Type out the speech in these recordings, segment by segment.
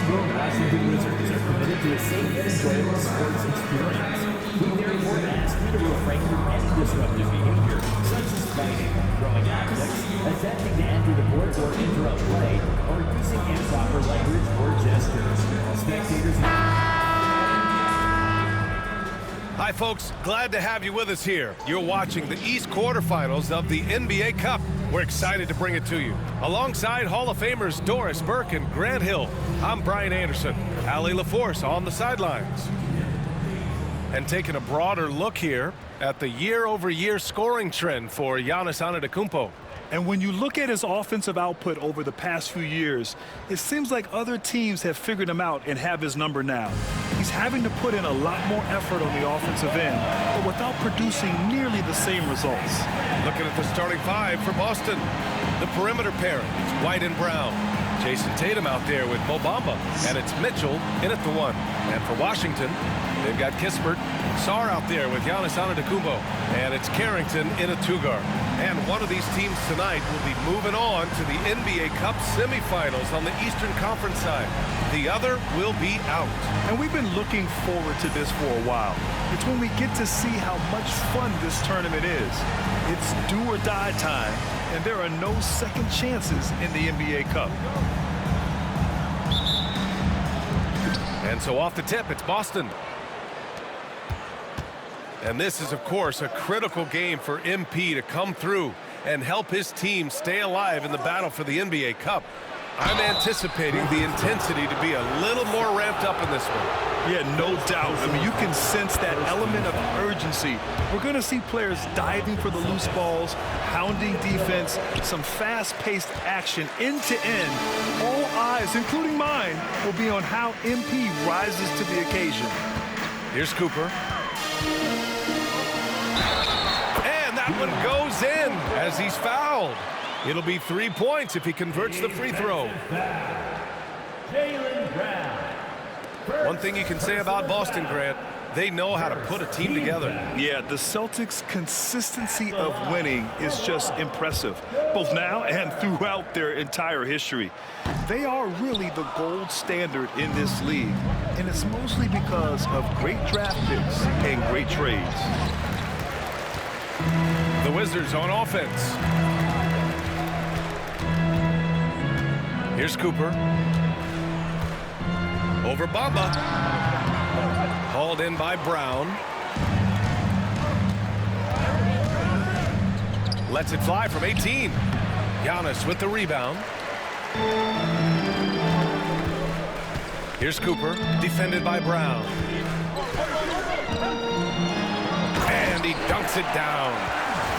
Your Washington Wizards are committed to a safe and enjoyable sports experience. We therefore ask you to refrain from any disruptive behavior, such as fighting, throwing objects, attempting to enter the court or interrupt play, or using improper language or gestures. Spectators. Hi, folks. Glad to have you with us here. You're watching the East quarterfinals of the NBA Cup. We're excited to bring it to you. Alongside Hall of Famers Doris Burke and Grant Hill, I'm Brian Anderson. Allie LaForce on the sidelines. And taking a broader look here at the year-over-year scoring trend for Giannis Antetokounmpo. And when you look at his offensive output over the past few years, it seems like other teams have figured him out and have his number now. He's having to put in a lot more effort on the offensive end, but without producing nearly the same results. Looking at the starting five for Boston. The perimeter pair, it's White and Brown. Jason Tatum out there with Mo Bamba, and it's Mitchell in at the one. And for Washington, they've got Kispert, Sarr out there with Giannis Antetokounmpo, and it's Carrington in a two-guard. And one of these teams tonight will be moving on to the NBA Cup semifinals on the Eastern Conference side. The other will be out. And we've been looking forward to this for a while. It's when we get to see how much fun this tournament is. It's do or die time, and there are no second chances in the NBA Cup. And so off the tip, it's Boston. And this is, of course, a critical game for MP to come through and help his team stay alive in the battle for the NBA Cup. I'm anticipating the intensity to be a little more ramped up in this one. Yeah, no doubt. I mean, you can sense that element of urgency. We're going to see players diving for the loose balls, hounding defense, some fast-paced action end-to-end. All eyes, including mine, will be on how MP rises to the occasion. Here's Cooper. And that one goes in as he's fouled. It'll be 3 points if he converts the free throw. Jaylen Brown. One thing you can say about Boston, Grant, they know how to put a team together. Yeah, the Celtics' consistency of winning is just impressive, both now and throughout their entire history. They are really the gold standard in this league, and it's mostly because of great draft picks and great trades. The Wizards on offense. Here's Cooper. Over Bamba. Hauled in by Brown. Lets it fly from 18. Giannis with the rebound. Here's Cooper, defended by Brown. And he dunks it down.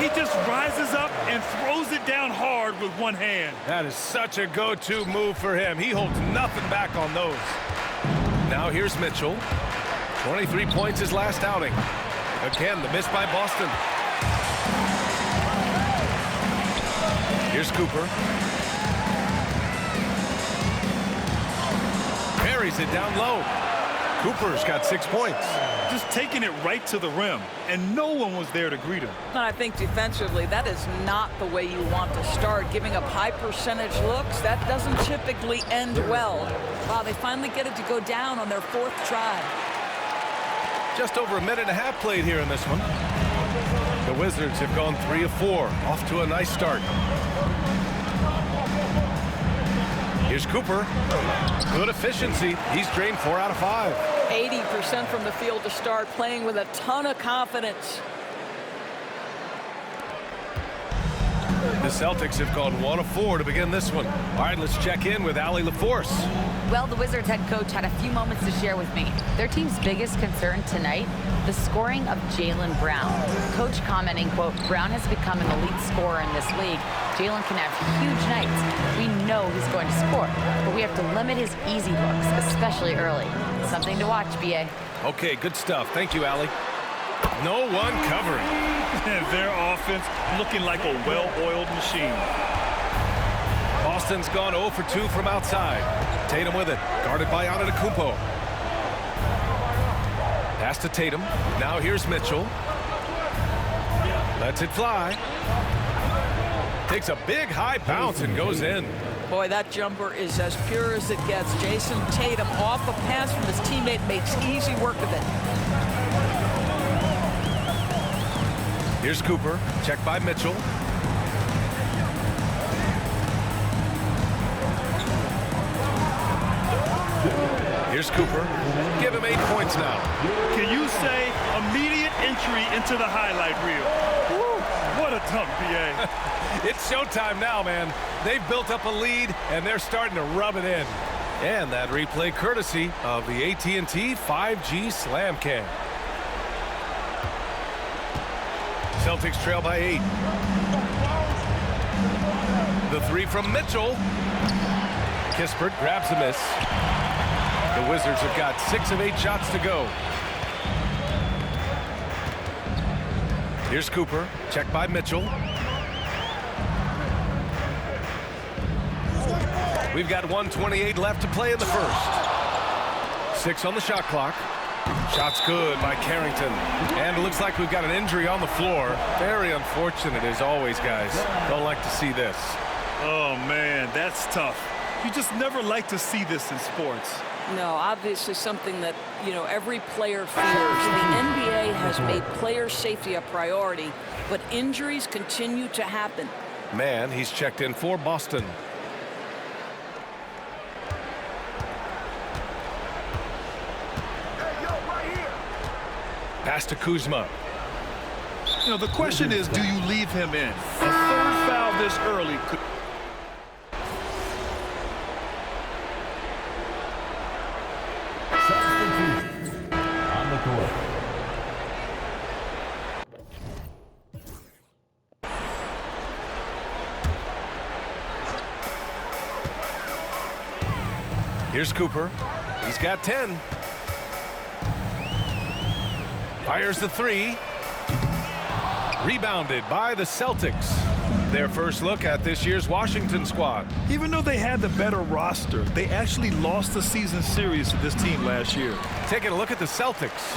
He just rises up and throws it down hard with one hand. That is such a go-to move for him. He holds nothing back on those. Now here's Mitchell. 23 points his last outing. Again, the miss by Boston. Here's Cooper. Carries it down low. Cooper's got 6 points. Just taking it right to the rim, and no one was there to greet him. I think defensively, that is not the way you want to start. Giving up high percentage looks, that doesn't typically end well. Wow, they finally get it to go down on their fourth try. Just over a minute and a half played here in this one. The Wizards have gone 3 of 4, off to a nice start. Here's Cooper. Good efficiency. He's drained 4 out of 5. 80% from the field to start, playing with a ton of confidence. The Celtics have gone 1 of 4 to begin this one. All right, let's check in with Allie LaForce. Well, the Wizards head coach had a few moments to share with me. Their team's biggest concern tonight, the scoring of Jaylen Brown. Coach commenting, quote, Brown has become an elite scorer in this league. Jaylen can have huge nights. We know he's going to score, but we have to limit his easy looks, especially early. Something to watch, B.A. Okay, good stuff. Thank you, Allie. No one covering. Their offense looking like a well-oiled machine. Boston's gone 0 for 2 from outside. Tatum with it, guarded by Antetokounmpo. Pass to Tatum. Now here's Mitchell. Lets it fly. Takes a big high bounce and goes in. Boy, that jumper is as pure as it gets. Jason Tatum off a pass from his teammate makes easy work of it. Here's Cooper. Checked by Mitchell. Here's Cooper. Give him 8 points now. Can you say immediate entry into the highlight reel? Woo, what a dunk, BA. It's showtime now, man. They've built up a lead, and they're starting to rub it in. And that replay courtesy of the AT&T 5G Slam Cam. Celtics trail by 8. The three from Mitchell. Kispert grabs a miss. The Wizards have got 6 of 8 shots to go. Here's Cooper. Checked by Mitchell. We've got 1:28 left to play in the first. 6 on the shot clock. Shot's good by Carrington. And it looks like we've got an injury on the floor. Very unfortunate as always, guys. Don't like to see this. Oh, man, that's tough. You just never like to see this in sports. No, obviously something that, every player fears. The NBA has made player safety a priority, but injuries continue to happen. Man, he's checked in for Boston. Pass to Kuzma. The question is, do you leave him in? A third foul this early could... Substitution on the court. Here's Cooper. He's got 10. Fires the three. Rebounded by the Celtics. Their first look at this year's Washington squad. Even though they had the better roster, they actually lost the season series to this team last year. Taking a look at the Celtics.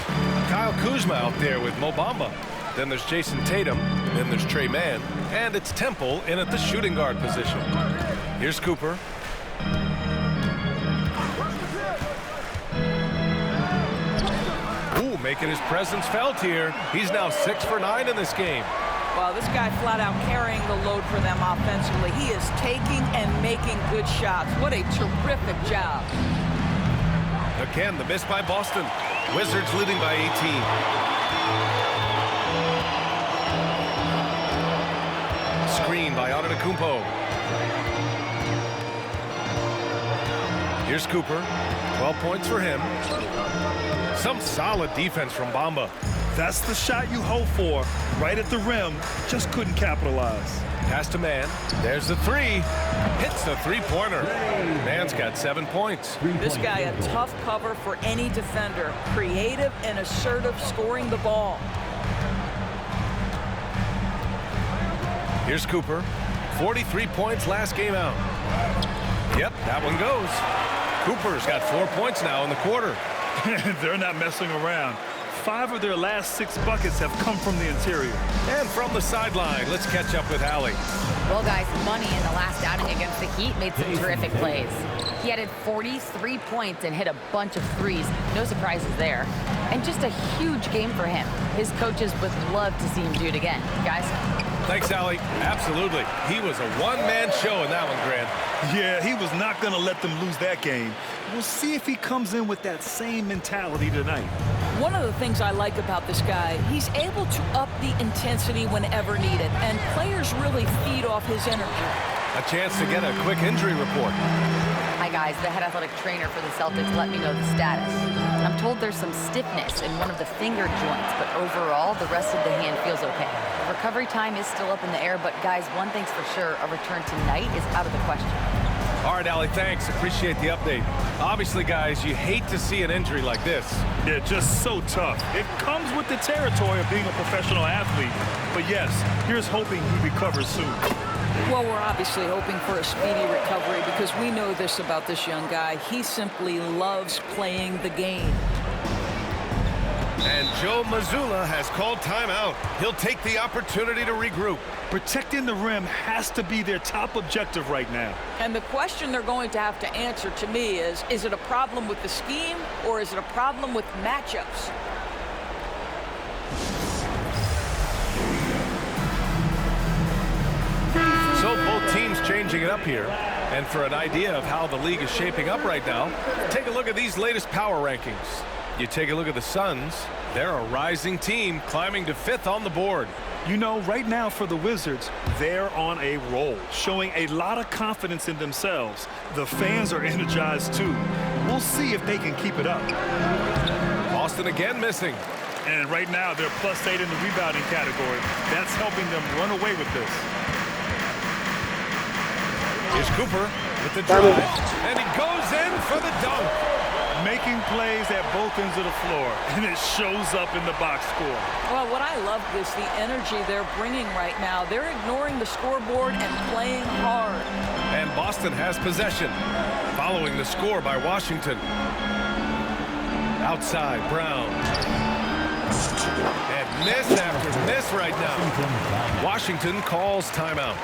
Kyle Kuzma out there with Mo Bamba. Then there's Jason Tatum. Then there's Trey Mann. And it's Temple in at the shooting guard position. Here's Cooper. Ooh, making his presence felt here. He's now 6 for 9 in this game. Well, this guy flat out carrying the load for them offensively. He is taking and making good shots. What a terrific job. Again, the miss by Boston. Wizards leading by 18. Screen by Antetokounmpo. Here's Cooper. 12 points for him. Some solid defense from Bamba. That's the shot you hope for. Right at the rim. Just couldn't capitalize. Pass to Mann. There's the three. Hits the three-pointer. Mann's got 7 points. This guy a tough cover for any defender. Creative and assertive scoring the ball. Here's Cooper. 43 points last game out. Yep, that one goes. Cooper's got 4 points now in the quarter. They're not messing around. 5 of their last 6 buckets have come from the interior. And from the sideline, let's catch up with Allie. Well, guys, Money in the last outing against the Heat made some terrific plays. He added 43 points and hit a bunch of threes. No surprises there. And just a huge game for him. His coaches would love to see him do it again. Guys? Thanks, Allie. Absolutely. He was a one-man show in that one, Grant. Yeah, he was not going to let them lose that game. We'll see if he comes in with that same mentality tonight. One of the things I like about this guy, he's able to up the intensity whenever needed, and players really feed off his energy. A chance to get a quick injury report. Hi, guys. The head athletic trainer for the Celtics let me know the status. I'm told there's some stiffness in one of the finger joints, but overall, the rest of the hand feels okay. The recovery time is still up in the air, but guys, one thing's for sure, a return tonight is out of the question. All right, Allie, thanks. Appreciate the update. Obviously, guys, you hate to see an injury like this. Yeah, just so tough. It comes with the territory of being a professional athlete. But yes, here's hoping he recovers soon. Well, we're obviously hoping for a speedy recovery because we know this about this young guy. He simply loves playing the game. And Joe Mazzulla has called timeout. He'll take the opportunity to regroup. Protecting the rim has to be their top objective right now. And the question they're going to have to answer to me is it a problem with the scheme or is it a problem with matchups? So both teams changing it up here. And for an idea of how the league is shaping up right now, take a look at these latest power rankings. You take a look at the Suns. They're a rising team climbing to 5th on the board. You know, right now for the Wizards, they're on a roll, showing a lot of confidence in themselves. The fans are energized too. We'll see if they can keep it up. Boston again missing. And right now they're +8 in the rebounding category. That's helping them run away with this. Here's Cooper with the drive, and he goes in for the dunk. Making plays at both ends of the floor, and it shows up in the box score. Well, what I love is the energy they're bringing right now. They're ignoring the scoreboard and playing hard. And Boston has possession, following the score by Washington. Outside, Brown. And miss after miss right now. Washington calls timeout.